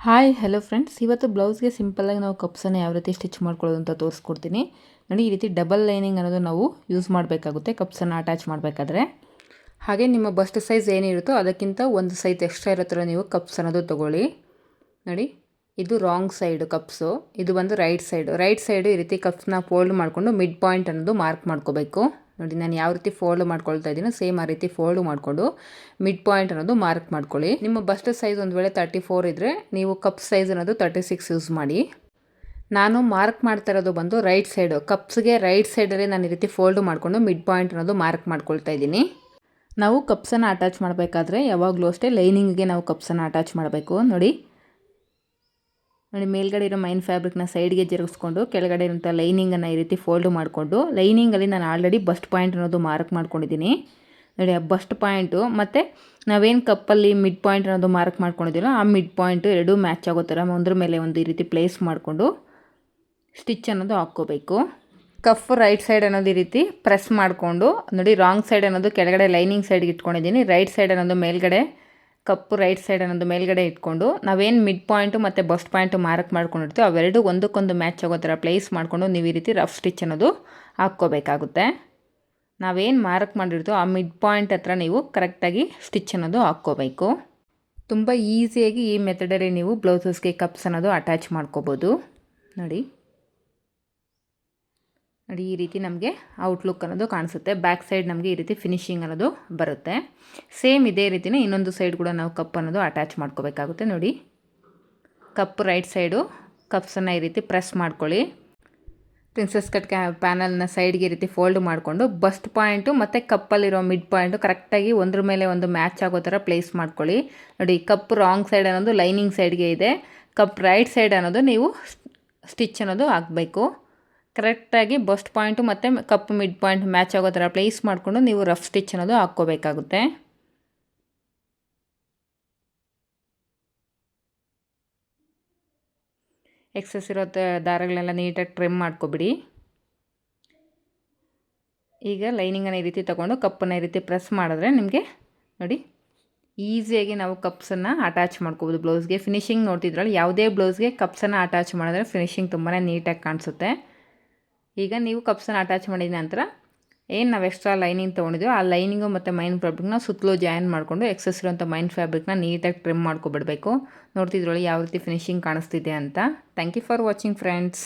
Hi hello friends, ಇವತ್ತು ಬ್ಲೌಸ್ಗೆ ಸಿಂಪಲ್ಲಾಗಿ ನಾವು ಕಪ್ಸನ್ನು ಯಾವ ರೀತಿ ಸ್ಟಿಚ್ ಮಾಡ್ಕೊಳ್ಳೋದು ಅಂತ ತೋರಿಸ್ಕೊಡ್ತೀನಿ. ನೋಡಿ, ಈ ರೀತಿ ಡಬಲ್ ಲೈನಿಂಗ್ ಅನ್ನೋದು ನಾವು ಯೂಸ್ ಮಾಡಬೇಕಾಗುತ್ತೆ ಕಪ್ಸನ್ನು ಅಟ್ಯಾಚ್ ಮಾಡಬೇಕಾದ್ರೆ. ಹಾಗೆ ನಿಮ್ಮ ಬಸ್ಟ್ ಸೈಜ್ ಏನಿರುತ್ತೋ ಅದಕ್ಕಿಂತ ಒಂದು ಸೈಜ್ ಎಕ್ಸ್ಟ್ರಾ ಇರೋ ಥರ ನೀವು ಕಪ್ಸ್ ಅನ್ನೋದು ತೊಗೊಳ್ಳಿ. ನೋಡಿ, ಇದು ರಾಂಗ್ ಸೈಡು ಕಪ್ಸು, ಇದು ಬಂದು ರೈಟ್ ಸೈಡು ಈ ರೀತಿ ಕಪ್ಸ್ನ ಫೋಲ್ಡ್ ಮಾಡಿಕೊಂಡು ಮಿಡ್ ಪಾಯಿಂಟ್ ಅನ್ನೋದು ಮಾರ್ಕ್ ಮಾಡ್ಕೋಬೇಕು. ನೋಡಿ, ನಾನು ಯಾವ ರೀತಿ ಫೋಲ್ಡ್ ಮಾಡ್ಕೊಳ್ತಾ ಇದ್ದೀನೋ ಸೇಮ್ ಆ ರೀತಿ ಫೋಲ್ಡ್ ಮಾಡಿಕೊಂಡು ಮಿಡ್ ಪಾಯಿಂಟ್ ಅನ್ನೋದು ಮಾರ್ಕ್ ಮಾಡ್ಕೊಳ್ಳಿ. ನಿಮ್ಮ ಬಸ್ಟ್ ಸೈಜ್ ಒಂದು ವೇಳೆ 34 ಇದ್ದರೆ ನೀವು ಕಪ್ ಸೈಜ್ ಅನ್ನೋದು 36 ಯೂಸ್ ಮಾಡಿ. ನಾನು ಮಾರ್ಕ್ ಮಾಡ್ತಾ ಇರೋದು ಬಂದು ರೈಟ್ ಸೈಡು, ಕಪ್ಸ್ಗೆ ರೈಟ್ ಸೈಡಲ್ಲಿ ನಾನು ಈ ರೀತಿ ಫೋಲ್ಡ್ ಮಾಡಿಕೊಂಡು ಮಿಡ್ ಪಾಯಿಂಟ್ ಅನ್ನೋದು ಮಾರ್ಕ್ ಮಾಡ್ಕೊಳ್ತಾ ಇದ್ದೀನಿ. ನಾವು ಕಪ್ಸನ್ನು ಅಟ್ಯಾಚ್ ಮಾಡಬೇಕಾದ್ರೆ ಯಾವಾಗಲೂ ಅಷ್ಟೇ ಲೈನಿಂಗ್ಗೆ ನಾವು ಕಪ್ಸನ್ನು ಅಟ್ಯಾಚ್ ಮಾಡಬೇಕು. ನೋಡಿ, ಮೇಲ್ಗಡೆ ಇರೋ ಮೈನ್ ಫ್ಯಾಬ್ರಿಕ್ನ ಸೈಡ್ಗೆ ಜರುಗಿಸ್ಕೊಂಡು ಕೆಳಗಡೆ ಇರೋಂಥ ಲೈನಿಂಗನ್ನು ಈ ರೀತಿ ಫೋಲ್ಡ್ ಮಾಡಿಕೊಂಡು ಲೈನಿಂಗಲ್ಲಿ ನಾನು ಆಲ್ರೆಡಿ ಬಸ್ಟ್ ಪಾಯಿಂಟ್ ಅನ್ನೋದು ಮಾರ್ಕ್ ಮಾಡ್ಕೊಂಡಿದ್ದೀನಿ. ನೋಡಿ, ಆ ಬಸ್ಟ್ ಪಾಯಿಂಟು ಮತ್ತು ನಾವೇನು ಕಪ್ಪಲ್ಲಿ ಮಿಡ್ ಪಾಯಿಂಟ್ ಅನ್ನೋದು ಮಾರ್ಕ್ ಮಾಡ್ಕೊಂಡಿದ್ದೀರೋ ಆ ಮಿಡ್ ಪಾಯಿಂಟು ಎರಡೂ ಮ್ಯಾಚ್ ಆಗೋ ಥರ ಒಂದ್ರ ಮೇಲೆ ಒಂದು ಈ ರೀತಿ ಪ್ಲೇಸ್ ಮಾಡಿಕೊಂಡು ಸ್ಟಿಚ್ ಅನ್ನೋದು ಹಾಕ್ಕೋಬೇಕು. ಕಫ್ ರೈಟ್ ಸೈಡ್ ಅನ್ನೋದು ಈ ರೀತಿ ಪ್ರೆಸ್ ಮಾಡಿಕೊಂಡು, ನೋಡಿ, ರಾಂಗ್ ಸೈಡ್ ಅನ್ನೋದು ಕೆಳಗಡೆ ಲೈನಿಂಗ್ ಸೈಡ್ಗೆ ಇಟ್ಕೊಂಡಿದ್ದೀನಿ. ರೈಟ್ ಸೈಡ್ ಅನ್ನೋದು ಮೇಲ್ಗಡೆ, ಕಪ್ಪು ರೈಟ್ ಸೈಡ್ ಅನ್ನೋದು ಮೇಲ್ಗಡೆ ಇಟ್ಕೊಂಡು ನಾವೇನು ಮಿಡ್ ಪಾಯಿಂಟು ಮತ್ತು ಬಸ್ಟ್ ಪಾಯಿಂಟು ಮಾರ್ಕ್ ಮಾಡ್ಕೊಂಡಿರ್ತೀವಿ ಅವೆರಡು ಒಂದಕ್ಕೊಂದು ಮ್ಯಾಚ್ ಆಗೋ ಥರ ಪ್ಲೇಸ್ ಮಾಡಿಕೊಂಡು ನೀವು ಈ ರೀತಿ ರಫ್ ಸ್ಟಿಚ್ ಅನ್ನೋದು ಹಾಕ್ಕೋಬೇಕಾಗುತ್ತೆ. ನಾವೇನು ಮಾರ್ಕ್ ಮಾಡಿರ್ತೀವೋ ಆ ಮಿಡ್ ಪಾಯಿಂಟ್ ಹತ್ರ ನೀವು ಕರೆಕ್ಟಾಗಿ ಸ್ಟಿಚ್ ಅನ್ನೋದು ಹಾಕ್ಕೋಬೇಕು. ತುಂಬ ಈಸಿಯಾಗಿ ಈ ಮೆಥಡಲ್ಲಿ ನೀವು ಬ್ಲೌಸಸ್ಗೆ ಕಪ್ಸ್ ಅನ್ನೋದು ಅಟ್ಯಾಚ್ ಮಾಡ್ಕೋಬೋದು. ನೋಡಿ, ಈ ರೀತಿ ನಮಗೆ ಔಟ್ಲುಕ್ ಅನ್ನೋದು ಕಾಣಿಸುತ್ತೆ. ಬ್ಯಾಕ್ ಸೈಡ್ ನಮಗೆ ಈ ರೀತಿ ಫಿನಿಶಿಂಗ್ ಅನ್ನೋದು ಬರುತ್ತೆ. ಸೇಮ್ ಇದೇ ರೀತಿಯೇ ಇನ್ನೊಂದು ಸೈಡ್ ಕೂಡ ನಾವು ಕಪ್ ಅನ್ನೋದು ಅಟ್ಯಾಚ್ ಮಾಡ್ಕೋಬೇಕಾಗುತ್ತೆ. ನೋಡಿ, ಕಪ್ ರೈಟ್ ಸೈಡು ಕಪ್ಸನ್ನು ಈ ರೀತಿ ಪ್ರೆಸ್ ಮಾಡ್ಕೊಳ್ಳಿ. ಪ್ರಿನ್ಸಸ್ ಕಟ್ ಪ್ಯಾನಲ್ನ ಸೈಡ್ಗೆ ಈ ರೀತಿ ಫೋಲ್ಡ್ ಮಾಡಿಕೊಂಡು ಬಸ್ಟ್ ಪಾಯಿಂಟು ಮತ್ತು ಕಪ್ಪಲ್ಲಿರೋ ಮಿಡ್ ಪಾಯಿಂಟು ಕರೆಕ್ಟಾಗಿ ಒಂದ್ರ ಮೇಲೆ ಒಂದು ಮ್ಯಾಚ್ ಆಗೋ ಥರ ಪ್ಲೇಸ್ ಮಾಡ್ಕೊಳ್ಳಿ. ನೋಡಿ, ಕಪ್ ರಾಂಗ್ ಸೈಡ್ ಅನ್ನೋದು ಲೈನಿಂಗ್ ಸೈಡ್ಗೆ ಇದೆ, ಕಪ್ ರೈಟ್ ಸೈಡ್ ಅನ್ನೋದು ನೀವು ಸ್ಟಿಚ್ ಅನ್ನೋದು ಹಾಕಬೇಕು. ಕರೆಕ್ಟಾಗಿ ಬಸ್ಟ್ ಪಾಯಿಂಟು ಮತ್ತು ಕಪ್ ಮಿಡ್ ಪಾಯಿಂಟ್ ಮ್ಯಾಚ್ ಆಗೋ ಥರ ಪ್ಲೇಸ್ ಮಾಡಿಕೊಂಡು ನೀವು ರಫ್ ಸ್ಟಿಚ್ ಅನ್ನೋದು ಹಾಕ್ಕೋಬೇಕಾಗುತ್ತೆ. ಎಕ್ಸಸ್ ಇರೋ ದಾರಗಳೆಲ್ಲ ನೀಟಾಗಿ ಟ್ರಿಮ್ ಮಾಡ್ಕೊಬಿಡಿ. ಈಗ ಲೈನಿಂಗನ್ನು ಈ ರೀತಿ ತೊಗೊಂಡು ಕಪ್ಪನ್ನು ಈ ರೀತಿ ಪ್ರೆಸ್ ಮಾಡಿದ್ರೆ ನಿಮಗೆ ನೋಡಿ ಈಸಿಯಾಗಿ ನಾವು ಕಪ್ಸನ್ನು ಅಟ್ಯಾಚ್ ಮಾಡ್ಕೋಬೋದು ಬ್ಲೌಸ್ಗೆ. ಫಿನಿಶಿಂಗ್ ನೋಡ್ತಿದ್ರಲ್ಲ, ಯಾವುದೇ ಬ್ಲೌಸ್ಗೆ ಕಪ್ಸನ್ನು ಅಟ್ಯಾಚ್ ಮಾಡಿದ್ರೆ ಫಿನಿಶಿಂಗ್ ತುಂಬಾ ನೀಟಾಗಿ ಕಾಣಿಸುತ್ತೆ. ಈಗ ನೀವು ಕಪ್ಸನ್ನು ಅಟ್ಯಾಚ್ ಮಾಡಿದ ನಂತರ ಏನು ನಾವು ಎಕ್ಸ್ಟ್ರಾ ಲೈನಿಂಗ್ ತೊಗೊಂಡಿದ್ದೀವೋ ಆ ಲೈನಿಂಗು ಮತ್ತು ಮೈನ್ ಫ್ಯಾಬ್ರಿಕ್ನ ಸುತ್ತಲೂ ಜಾಯಿನ್ ಮಾಡಿಕೊಂಡು ಎಕ್ಸಸ್ ಇರೋಂಥ ಮೈನ್ ಫ್ಯಾಬ್ರಿಕ್ನ ನೀಟಾಗಿ ಟ್ರಿಮ್ ಮಾಡ್ಕೊಬಿಡಬೇಕು. ನೋಡ್ತಿದ್ರೊಳಗೆ ಯಾವ ರೀತಿ ಫಿನಿಶಿಂಗ್ ಕಾಣಿಸ್ತಿದೆ ಅಂತ. Thank you for watching friends.